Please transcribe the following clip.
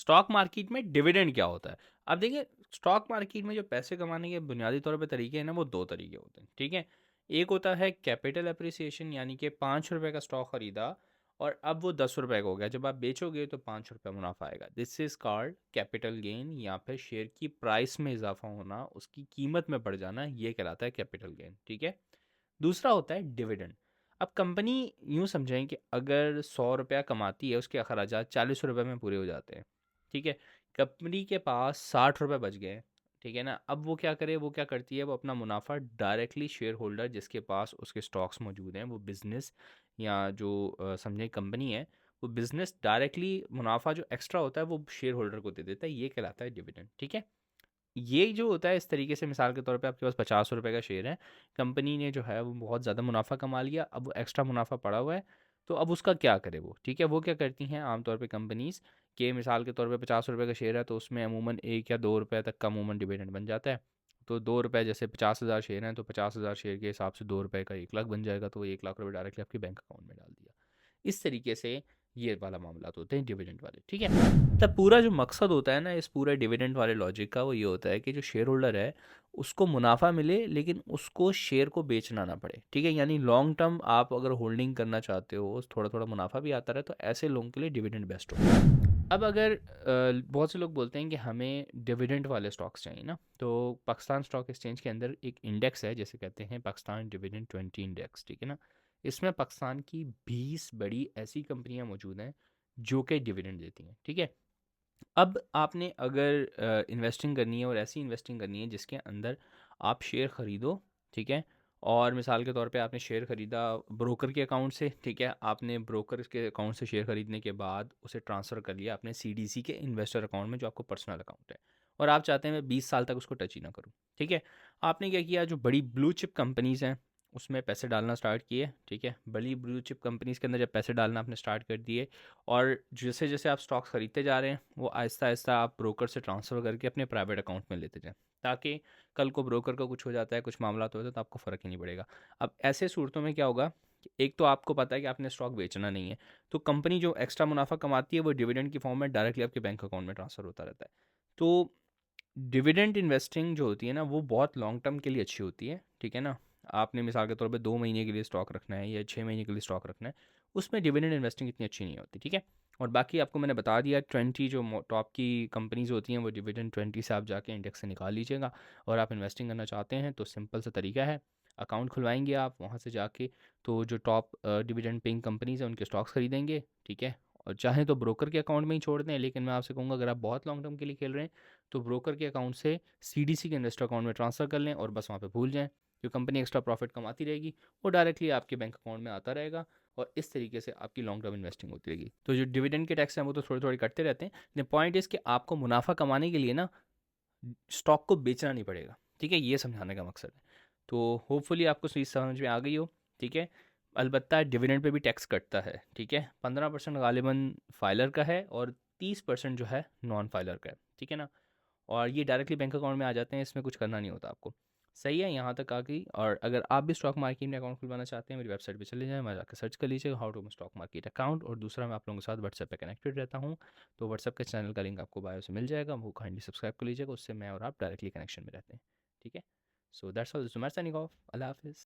Stock market में dividend क्या होता है? अब देखिए, स्टॉक मार्केट में जो पैसे कमाने के बुनियादी तौर पे तरीके हैं ना, वो 2 तरीके होते हैं, ठीक है? एक होता है कैपिटल एप्रिसिएशन, यानी कि ₹5 का स्टॉक खरीदा और अब वो ₹10 का हो गया। जब आप बेचोगे तो ₹5 मुनाफ़ा आएगा। This is called capital gain, या फिर शेयर की प्राइस में इज़ाफ़ा होना, उसकी कीमत में बढ़ जाना, ये कहलाता है कैपिटल गेन, ठीक है? दूसरा होता है डिविडेंड। अब कंपनी यूँ समझें कि अगर ₹100 कमाती है, उसके अखराजात ₹40 में पूरे हो जाते हैं, ठीक है? कंपनी के पास ₹60 बच गए, ठीक है ना? अब वो क्या करे, वो क्या करती है, वो अपना मुनाफ़ा डायरेक्टली शेयर होल्डर जिसके पास उसके स्टॉक्स मौजूद हैं, वो बिज़नेस या जो समझें कंपनी है, वो बिज़नेस डायरेक्टली मुनाफ़ा जो एक्स्ट्रा होता है, वो शेयर होल्डर को दे देता है, ये कहलाता है डिविडेंड, ठीक है? ये जो होता है इस तरीके से, मिसाल के तौर पे आपके पास ₹50 का शेयर है, कंपनी ने जो है वो बहुत ज़्यादा मुनाफ़ा कमा लिया, अब वो एक्स्ट्रा मुनाफ़ा पड़ा हुआ है, तो अब उसका क्या करे वो, ठीक है? वो क्या करती हैं आमतौर पे कंपनीज़, कि मिसाल के तौर पे ₹50 का शेयर है, तो उसमें अमूमन 1 या ₹2 तक का अमूमन डिविडेंड बन जाता है। तो ₹2, जैसे 50,000 शेयर हैं, तो 50,000 शेयर के हिसाब से ₹2 का 1 लाख बन जाएगा, तो वो ₹1 लाख डायरेक्टली आपके बैंक अकाउंट में डाल दिया। इस तरीके से ये वाला मामलात होते हैं डिविडेंड वाले, ठीक है? तब पूरा जो मकसद होता है ना इस पूरे डिविडेंड वाले लॉजिक का, वो ये होता है कि जो शेयर होल्डर है, उसको मुनाफा मिले, लेकिन उसको शेयर को बेचना ना पड़े, ठीक है? यानी लॉन्ग टर्म आप अगर होल्डिंग करना चाहते हो, थोड़ा थोड़ा मुनाफा भी आता रहे, तो ऐसे लोगों के लिए डिविडेंड बेस्ट होता है। अब अगर बहुत से लोग बोलते हैं कि हमें डिविडेंड वाले स्टॉक्स चाहिए ना, तो पाकिस्तान स्टॉक एक्सचेंज के अंदर एक इंडेक्स है, जैसे कहते हैं पाकिस्तान डिविडेंड 20 इंडेक्स, ठीक है ना? इसमें पाकिस्तान की 20 बड़ी ऐसी कंपनियां मौजूद हैं जो कि डिविडेंड देती हैं, ठीक है? अब आपने अगर इन्वेस्टिंग करनी है, और ऐसी इन्वेस्टिंग करनी है जिसके अंदर आप शेयर ख़रीदो, ठीक है? और मिसाल के तौर पे आपने शेयर ख़रीदा ब्रोकर के अकाउंट से, ठीक है? आपने ब्रोकर के अकाउंट से शेयर ख़रीदने के बाद उसे ट्रांसफ़र कर लिया अपने सीडीसी के इन्वेस्टर अकाउंट में, जो आपको पर्सनल अकाउंट है, और आप चाहते हैं मैं 20 साल तक उसको टच ही ना करूँ, ठीक है? आपने क्या किया, जो बड़ी ब्लू चिप कंपनीज़ हैं उसमें पैसे डालना स्टार्ट किए, ठीक है? बड़ी ब्लू चिप कंपनीज़ के अंदर जब पैसे डालना आपने स्टार्ट कर दिए, और जैसे जैसे आप स्टॉक्स खरीदते जा रहे हैं, वो आहिस्ता आहिस्ता आप ब्रोकर से ट्रांसफ़र करके अपने प्राइवेट अकाउंट में लेते जाएं, ताकि कल को ब्रोकर का कुछ हो जाता है, कुछ मामला तो होता है, तो आपको फ़र्क ही नहीं पड़ेगा। अब ऐसे सूरतों में क्या होगा कि एक तो आपको पता है कि आपने स्टॉक बेचना नहीं है, तो कंपनी जो एक्स्ट्रा मुनाफा कमाती है वो डिविडेंड की फॉर्म में डायरेक्टली आपके बैंक अकाउंट में ट्रांसफ़र होता रहता है। तो डिविडेंड इन्वेस्टिंग जो होती है ना, वो बहुत लॉन्ग टर्म के लिए अच्छी होती है, ठीक है ना? आपने मिसाल के तौर पे 2 महीने के लिए स्टॉक रखना है या 6 महीने के लिए स्टॉक रखना है, उसमें डिविडेंड इन्वेस्टिंग इतनी अच्छी नहीं होती, ठीक है? और बाकी आपको मैंने बता दिया, 20 जो टॉप की कंपनीज होती हैं, वो डिविडेंड 20 से आप जाके इंडेक्स से निकाल लीजिएगा। और आप इन्वेस्टिंग करना चाहते हैं तो सिंपल सा तरीका है, अकाउंट खुलवाएंगे आप वहाँ से जाके, तो जो टॉप डिविडेंड पेइंग कंपनीज हैं उनके स्टॉक्स खरीदेंगे, ठीक है? और चाहें तो ब्रोकर के अकाउंट में ही छोड़ दें, लेकिन मैं आपसे कहूँगा अगर आप बहुत लॉन्ग टर्म के लिए खेल रहे हैं, तो ब्रोकर के अकाउंट से सीडीसी के इन्वेस्टर अकाउंट में ट्रांसफ़र कर लें, और बस वहाँ पे भूल जाएँ। जो कंपनी एक्स्ट्रा प्रॉफिट कमाती रहेगी, वो डायरेक्टली आपके बैंक अकाउंट में आता रहेगा, और इस तरीके से आपकी लॉन्ग टर्म इन्वेस्टिंग होती रहेगी। तो जो डिविडेंड के टैक्स हैं वो तो थोड़े थोड़े कटते रहते हैं, लेकिन पॉइंट इज़ कि आपको मुनाफा कमाने के लिए ना स्टॉक को बेचना नहीं पड़ेगा, ठीक है? ये समझाने का मकसद है। तो होपफुली आपको चीज़ समझ में आ गई हो, ठीक है? अलबत्ता डिविडेंड पे भी टैक्स कटता है, ठीक है? 15% गालिबन फाइलर का है, और 30% जो है नॉन फाइलर का है, ठीक है ना? और ये डायरेक्टली बैंक अकाउंट में आ जाते हैं, इसमें कुछ करना नहीं होता आपको। सही है, यहाँ तक आ गई। और अगर आप भी स्टॉक मार्केट में अकाउंट खुलवाना चाहते हैं, मेरी वेबसाइट पे चले जाएँ, वहाँ जाकर सर्च कर लीजिएगा how to stock market account. और दूसरा, मैं आप लोगों के साथ व्हाट्सएप पे कनेक्टेड रहता हूँ, तो व्हाट्सएप के चैनल का लिंक आपको बायो से मिल जाएगा, वो काइंडली सब्सक्राइब कर लीजिएगा, उससे मैं और आप डायरेक्टली कनेक्शन में रहते हैं, ठीक है? So that's all, this is Umar signing off. अल्लाह हाफ़िज़।